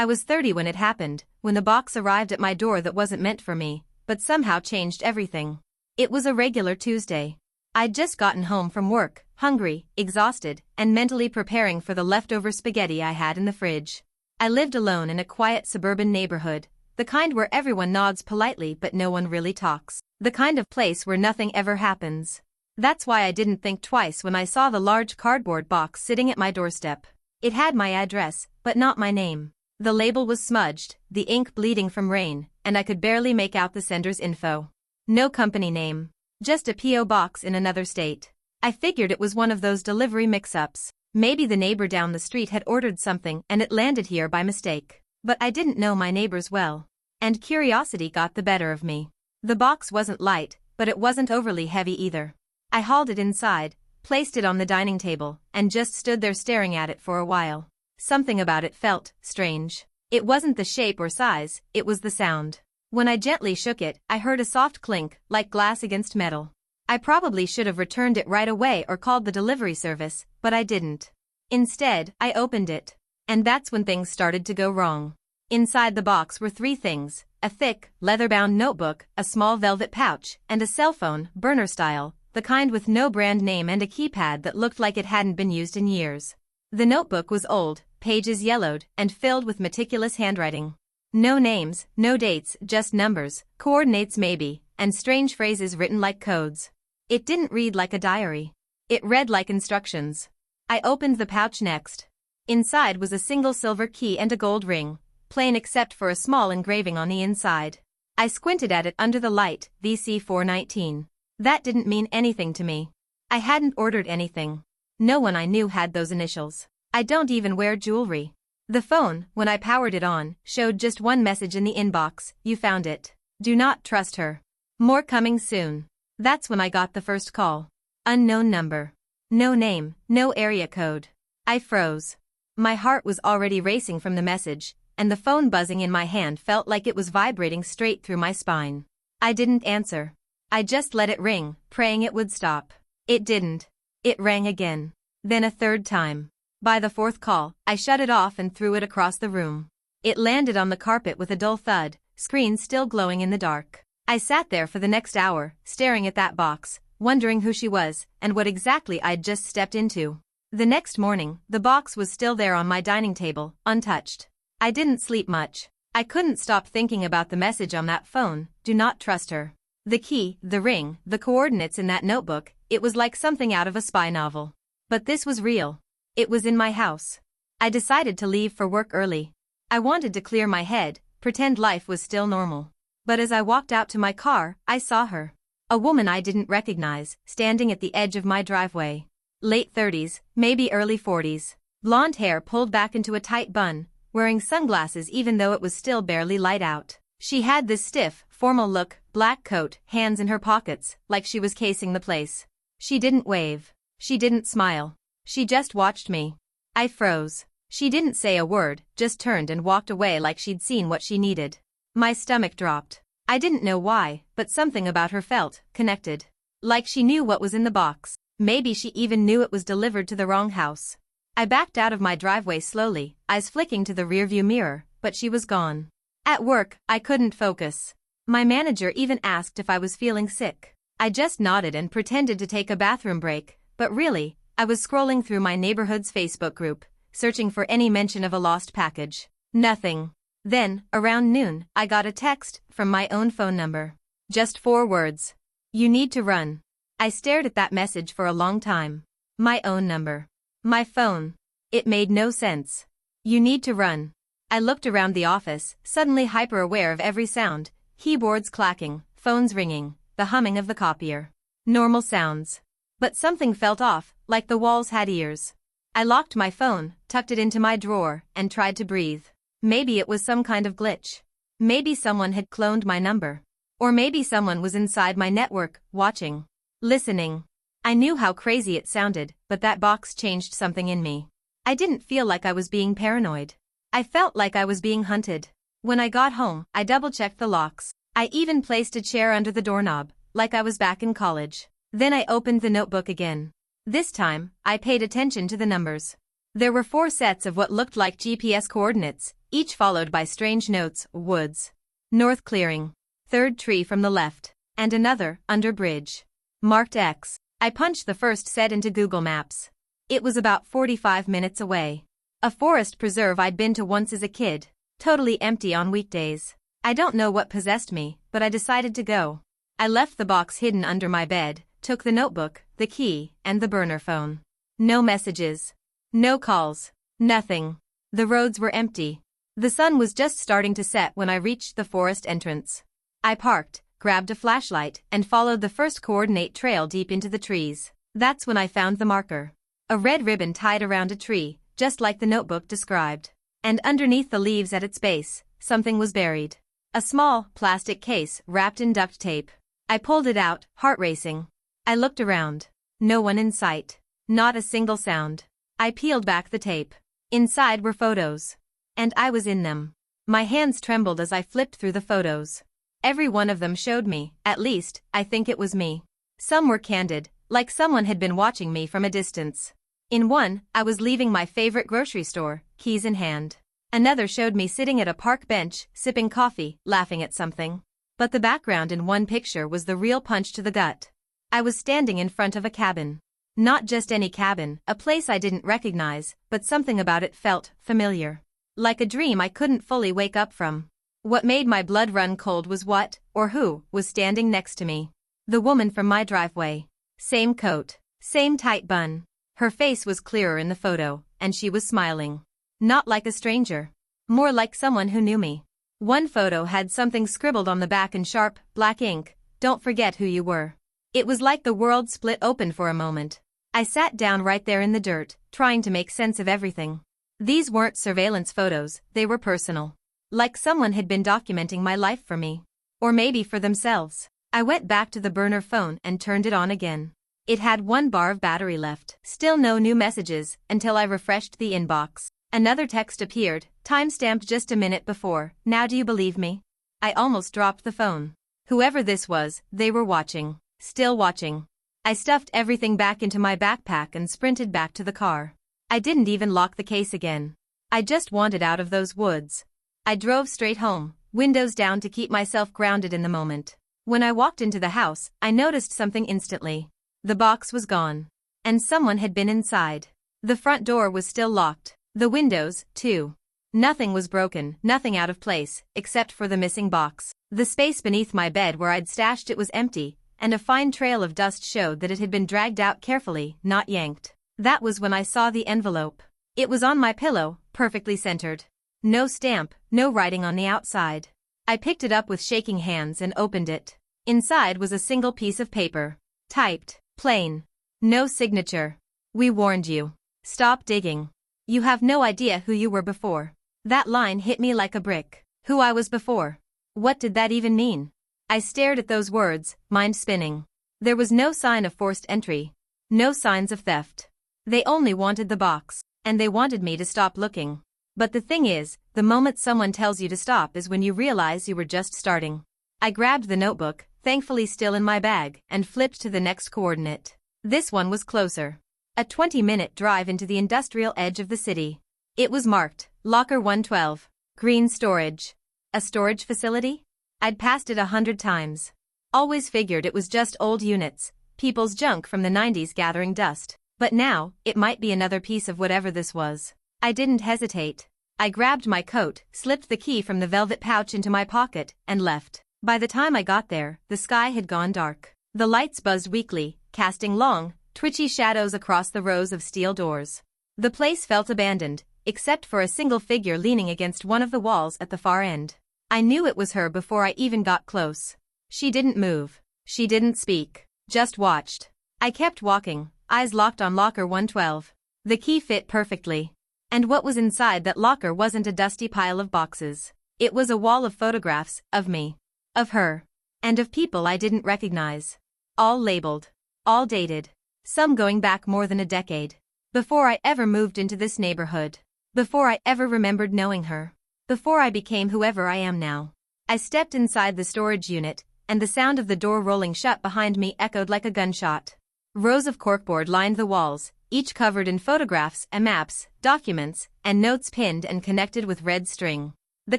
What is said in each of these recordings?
I was 30 when it happened, when the box arrived at my door that wasn't meant for me, but somehow changed everything. It was a regular Tuesday. I'd just gotten home from work, hungry, exhausted, and mentally preparing for the leftover spaghetti I had in the fridge. I lived alone in a quiet suburban neighborhood, the kind where everyone nods politely but no one really talks, the kind of place where nothing ever happens. That's why I didn't think twice when I saw the large cardboard box sitting at my doorstep. It had my address, but not my name. The label was smudged, the ink bleeding from rain, and I could barely make out the sender's info. No company name. Just a P.O. box in another state. I figured it was one of those delivery mix-ups. Maybe the neighbor down the street had ordered something and it landed here by mistake. But I didn't know my neighbors well. And curiosity got the better of me. The box wasn't light, but it wasn't overly heavy either. I hauled it inside, placed it on the dining table, and just stood there staring at it for a while. Something about it felt strange. It wasn't the shape or size, it was the sound. When I gently shook it, I heard a soft clink, like glass against metal. I probably should have returned it right away or called the delivery service, but I didn't. Instead, I opened it. And that's when things started to go wrong. Inside the box were 3 things: a thick, leather-bound notebook, a small velvet pouch, and a cell phone, burner style, the kind with no brand name and a keypad that looked like it hadn't been used in years. The notebook was old, pages yellowed, and filled with meticulous handwriting. No names, no dates, just numbers, coordinates maybe, and strange phrases written like codes. It didn't read like a diary. It read like instructions. I opened the pouch next. Inside was a single silver key and a gold ring, plain except for a small engraving on the inside. I squinted at it under the light, VC 419. That didn't mean anything to me. I hadn't ordered anything. No one I knew had those initials. I don't even wear jewelry. The phone, when I powered it on, showed just one message in the inbox: "You found it. Do not trust her. More coming soon." That's when I got the first call. Unknown number. No name, no area code. I froze. My heart was already racing from the message, and the phone buzzing in my hand felt like it was vibrating straight through my spine. I didn't answer. I just let it ring, praying it would stop. It didn't. It rang again. Then a third time. By the 4th call, I shut it off and threw it across the room. It landed on the carpet with a dull thud, screen still glowing in the dark. I sat there for the next hour, staring at that box, wondering who she was, and what exactly I'd just stepped into. The next morning, the box was still there on my dining table, untouched. I didn't sleep much. I couldn't stop thinking about the message on that phone: "Do not trust her." The key, the ring, the coordinates in that notebook, it was like something out of a spy novel. But this was real. It was in my house. I decided to leave for work early. I wanted to clear my head, pretend life was still normal. But as I walked out to my car, I saw her. A woman I didn't recognize, standing at the edge of my driveway. Late 30s, maybe early 40s. Blonde hair pulled back into a tight bun, wearing sunglasses even though it was still barely light out. She had this stiff, formal look, black coat, hands in her pockets, like she was casing the place. She didn't wave. She didn't smile. She just watched me. I froze. She didn't say a word, just turned and walked away like she'd seen what she needed. My stomach dropped. I didn't know why, but something about her felt connected. Like she knew what was in the box. Maybe she even knew it was delivered to the wrong house. I backed out of my driveway slowly, eyes flicking to the rearview mirror, but she was gone. At work, I couldn't focus. My manager even asked if I was feeling sick. I just nodded and pretended to take a bathroom break, but really, I was scrolling through my neighborhood's Facebook group, searching for any mention of a lost package. Nothing. Then, around noon, I got a text from my own phone number. Just 4 words. "You need to run." I stared at that message for a long time. My own number. My phone. It made no sense. "You need to run." I looked around the office, suddenly hyper-aware of every sound: keyboards clacking, phones ringing, the humming of the copier. Normal sounds. But something felt off, like the walls had ears. I locked my phone, tucked it into my drawer, and tried to breathe. Maybe it was some kind of glitch. Maybe someone had cloned my number. Or maybe someone was inside my network, watching. Listening. I knew how crazy it sounded, but that box changed something in me. I didn't feel like I was being paranoid. I felt like I was being hunted. When I got home, I double-checked the locks. I even placed a chair under the doorknob, like I was back in college. Then I opened the notebook again. This time, I paid attention to the numbers. There were 4 sets of what looked like GPS coordinates, each followed by strange notes: woods, north clearing, third tree from the left, and another, under bridge, marked X. I punched the first set into Google Maps. It was about 45 minutes away. A forest preserve I'd been to once as a kid, totally empty on weekdays. I don't know what possessed me, but I decided to go. I left the box hidden under my bed, took the notebook, the key, and the burner phone. No messages. No calls. Nothing. The roads were empty. The sun was just starting to set when I reached the forest entrance. I parked, grabbed a flashlight, and followed the first coordinate trail deep into the trees. That's when I found the marker. A red ribbon tied around a tree, just like the notebook described. And underneath the leaves at its base, something was buried. A small, plastic case wrapped in duct tape. I pulled it out, heart racing. I looked around. No one in sight. Not a single sound. I peeled back the tape. Inside were photos. And I was in them. My hands trembled as I flipped through the photos. Every one of them showed me, at least, I think it was me. Some were candid, like someone had been watching me from a distance. In one, I was leaving my favorite grocery store, keys in hand. Another showed me sitting at a park bench, sipping coffee, laughing at something. But the background in one picture was the real punch to the gut. I was standing in front of a cabin. Not just any cabin, a place I didn't recognize, but something about it felt familiar. Like a dream I couldn't fully wake up from. What made my blood run cold was what, or who, was standing next to me. The woman from my driveway. Same coat. Same tight bun. Her face was clearer in the photo, and she was smiling. Not like a stranger. More like someone who knew me. One photo had something scribbled on the back in sharp, black ink: "Don't forget who you were." It was like the world split open for a moment. I sat down right there in the dirt, trying to make sense of everything. These weren't surveillance photos, they were personal. Like someone had been documenting my life for me. Or maybe for themselves. I went back to the burner phone and turned it on again. It had 1 bar of battery left. Still no new messages, until I refreshed the inbox. Another text appeared, time-stamped just a minute before: "Now do you believe me?" I almost dropped the phone. Whoever this was, they were watching. Still watching. I stuffed everything back into my backpack and sprinted back to the car. I didn't even lock the case again. I just wanted out of those woods. I drove straight home, windows down to keep myself grounded in the moment. When I walked into the house, I noticed something instantly. The box was gone. And someone had been inside. The front door was still locked. The windows, too. Nothing was broken, nothing out of place, except for the missing box. The space beneath my bed where I'd stashed it was empty, and a fine trail of dust showed that it had been dragged out carefully, not yanked. That was when I saw the envelope. It was on my pillow, perfectly centered. No stamp, no writing on the outside. I picked it up with shaking hands and opened it. Inside was a single piece of paper. Typed, plain. No signature. "We warned you. Stop digging. You have no idea who you were before." That line hit me like a brick. Who I was before. What did that even mean? I stared at those words, mind spinning. There was no sign of forced entry. No signs of theft. They only wanted the box. And they wanted me to stop looking. But the thing is, the moment someone tells you to stop is when you realize you were just starting. I grabbed the notebook, thankfully still in my bag, and flipped to the next coordinate. This one was closer. A 20-minute drive into the industrial edge of the city. It was marked, Locker 112. Green storage. A storage facility? I'd passed it 100 times. Always figured it was just old units, people's junk from the 90s gathering dust. But now, it might be another piece of whatever this was. I didn't hesitate. I grabbed my coat, slipped the key from the velvet pouch into my pocket, and left. By the time I got there, the sky had gone dark. The lights buzzed weakly, casting long, twitchy shadows across the rows of steel doors. The place felt abandoned, except for a single figure leaning against one of the walls at the far end. I knew it was her before I even got close. She didn't move. She didn't speak. Just watched. I kept walking, eyes locked on Locker 112. The key fit perfectly. And what was inside that locker wasn't a dusty pile of boxes. It was a wall of photographs, of me. Of her. And of people I didn't recognize. All labeled. All dated. Some going back more than a decade. Before I ever moved into this neighborhood. Before I ever remembered knowing her. Before I became whoever I am now. I stepped inside the storage unit, and the sound of the door rolling shut behind me echoed like a gunshot. Rows of corkboard lined the walls, each covered in photographs and maps, documents, and notes pinned and connected with red string. The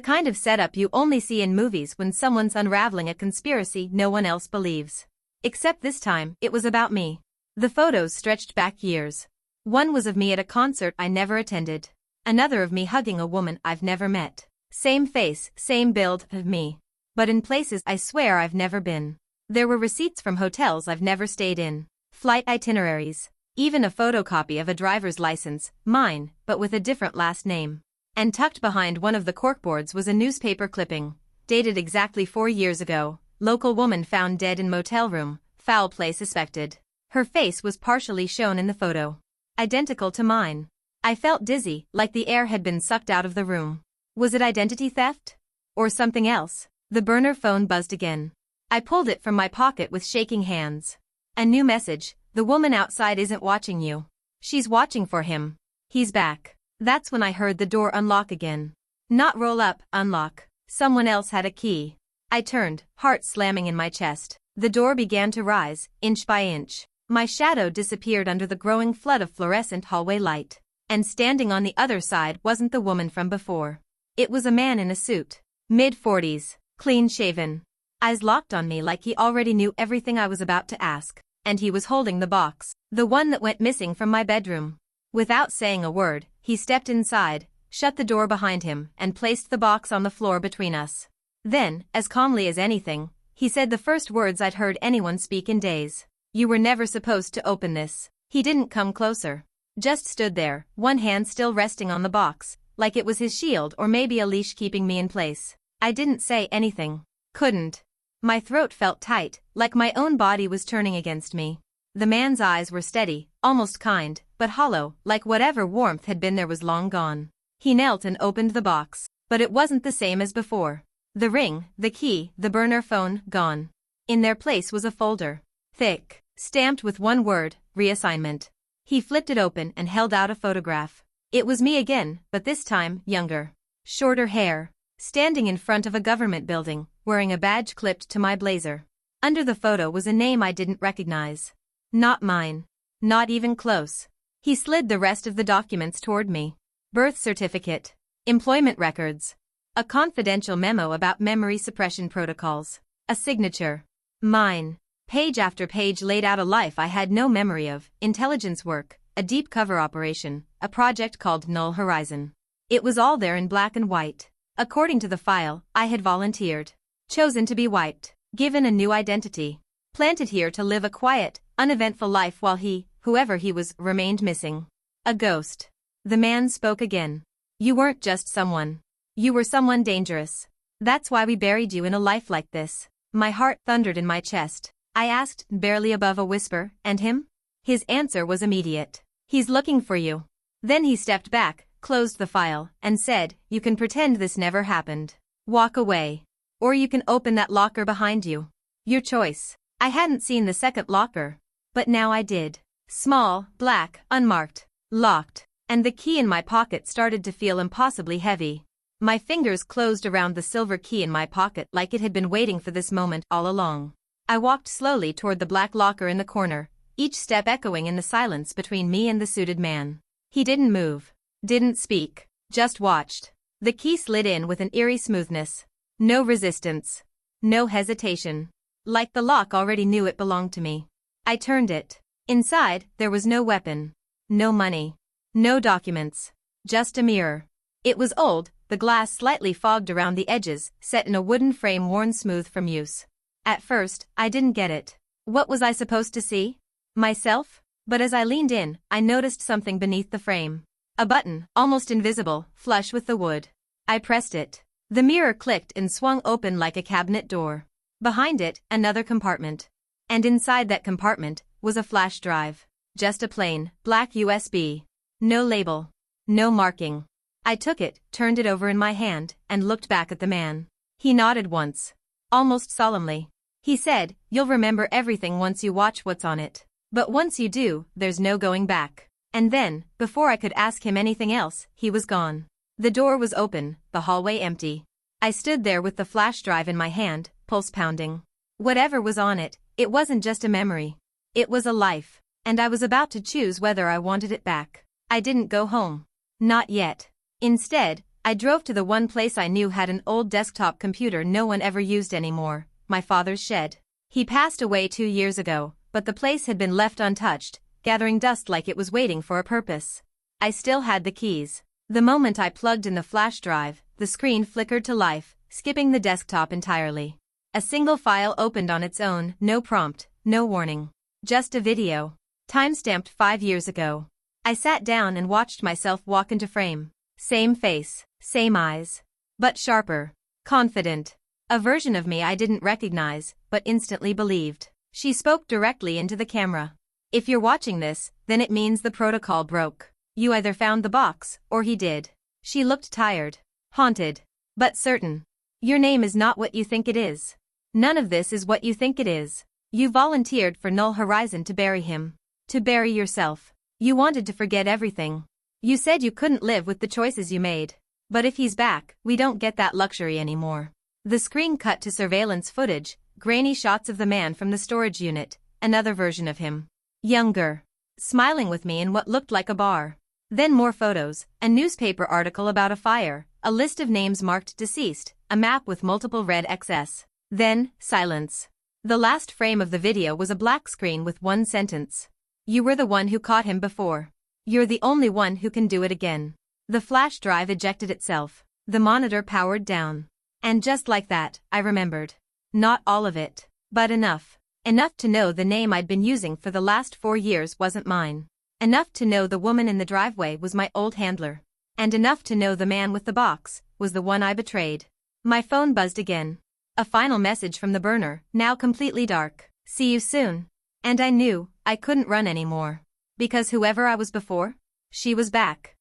kind of setup you only see in movies when someone's unraveling a conspiracy no one else believes. Except this time, it was about me. The photos stretched back years. One was of me at a concert I never attended. Another of me hugging a woman I've never met. Same face, same build of me. But in places I swear I've never been. There were receipts from hotels I've never stayed in. Flight itineraries. Even a photocopy of a driver's license, mine, but with a different last name. And tucked behind one of the corkboards was a newspaper clipping, dated exactly 4 years ago. Local woman found dead in motel room, foul play suspected. Her face was partially shown in the photo. Identical to mine. I felt dizzy, like the air had been sucked out of the room. Was it identity theft? Or something else? The burner phone buzzed again. I pulled it from my pocket with shaking hands. A new message: the woman outside isn't watching you. She's watching for him. He's back. That's when I heard the door unlock again. Not roll up, unlock. Someone else had a key. I turned, heart slamming in my chest. The door began to rise, inch by inch. My shadow disappeared under the growing flood of fluorescent hallway light. And standing on the other side wasn't the woman from before. It was a man in a suit. Mid-40s, clean-shaven. Eyes locked on me like he already knew everything I was about to ask. And he was holding the box. The one that went missing from my bedroom. Without saying a word, he stepped inside, shut the door behind him, and placed the box on the floor between us. Then, as calmly as anything, he said the first words I'd heard anyone speak in days. You were never supposed to open this. He didn't come closer. Just stood there, one hand still resting on the box, like it was his shield or maybe a leash keeping me in place. I didn't say anything. Couldn't. My throat felt tight, like my own body was turning against me. The man's eyes were steady, almost kind, but hollow, like whatever warmth had been there was long gone. He knelt and opened the box, but it wasn't the same as before. The ring, the key, the burner phone, gone. In their place was a folder. Thick, stamped with one word, reassignment. He flipped it open and held out a photograph. It was me again, but this time, younger. Shorter hair. Standing in front of a government building, wearing a badge clipped to my blazer. Under the photo was a name I didn't recognize. Not mine. Not even close. He slid the rest of the documents toward me. Birth certificate. Employment records. A confidential memo about memory suppression protocols. A signature. Mine. Page after page laid out a life I had no memory of, intelligence work, a deep cover operation, a project called Null Horizon. It was all there in black and white. According to the file, I had volunteered. Chosen to be wiped. Given a new identity. Planted here to live a quiet, uneventful life while he, whoever he was, remained missing. A ghost. The man spoke again. You weren't just someone. You were someone dangerous. That's why we buried you in a life like this. My heart thundered in my chest. I asked, barely above a whisper, and him? His answer was immediate. He's looking for you. Then he stepped back, closed the file, and said, you can pretend this never happened. Walk away. Or you can open that locker behind you. Your choice. I hadn't seen the second locker. But now I did. Small, black, unmarked, locked, and the key in my pocket started to feel impossibly heavy. My fingers closed around the silver key in my pocket like it had been waiting for this moment all along. I walked slowly toward the black locker in the corner, each step echoing in the silence between me and the suited man. He didn't move. Didn't speak. Just watched. The key slid in with an eerie smoothness. No resistance. No hesitation. Like the lock already knew it belonged to me. I turned it. Inside, there was no weapon. No money. No documents. Just a mirror. It was old, the glass slightly fogged around the edges, set in a wooden frame worn smooth from use. At first, I didn't get it. What was I supposed to see? Myself? But as I leaned in, I noticed something beneath the frame. A button, almost invisible, flush with the wood. I pressed it. The mirror clicked and swung open like a cabinet door. Behind it, another compartment. And inside that compartment was a flash drive. Just a plain, black USB. No label. No marking. I took it, turned it over in my hand, and looked back at the man. He nodded once. Almost solemnly. He said, you'll remember everything once you watch what's on it. But once you do, there's no going back. And then, before I could ask him anything else, he was gone. The door was open, the hallway empty. I stood there with the flash drive in my hand, pulse pounding. Whatever was on it, it wasn't just a memory. It was a life. and I was about to choose whether I wanted it back. I didn't go home. Not yet. Instead, I drove to the one place I knew had an old desktop computer no one ever used anymore, my father's shed. He passed away 2 years ago, but the place had been left untouched, gathering dust like it was waiting for a purpose. I still had the keys. The moment I plugged in the flash drive, the screen flickered to life, skipping the desktop entirely. A single file opened on its own, no prompt, no warning. Just a video. Timestamped 5 years ago. I sat down and watched myself walk into frame. Same face, same eyes. But sharper. Confident. A version of me I didn't recognize, but instantly believed. She spoke directly into the camera. If you're watching this, then it means the protocol broke. You either found the box, or he did. She looked tired. Haunted. But certain. Your name is not what you think it is. None of this is what you think it is. You volunteered for Null Horizon to bury him. To bury yourself. You wanted to forget everything. You said you couldn't live with the choices you made. But if he's back, we don't get that luxury anymore. The screen cut to surveillance footage, grainy shots of the man from the storage unit, another version of him. Younger. Smiling with me in what looked like a bar. Then more photos, a newspaper article about a fire, a list of names marked deceased, a map with multiple red XS. Then, silence. The last frame of the video was a black screen with one sentence. You were the one who caught him before. You're the only one who can do it again. The flash drive ejected itself. The monitor powered down. And just like that, I remembered. Not all of it, but enough. Enough to know the name I'd been using for the last 4 years wasn't mine. Enough to know the woman in the driveway was my old handler. And enough to know the man with the box was the one I betrayed. My phone buzzed again. A final message from the burner, now completely dark. See you soon. And I knew I couldn't run anymore. Because whoever I was before, she was back.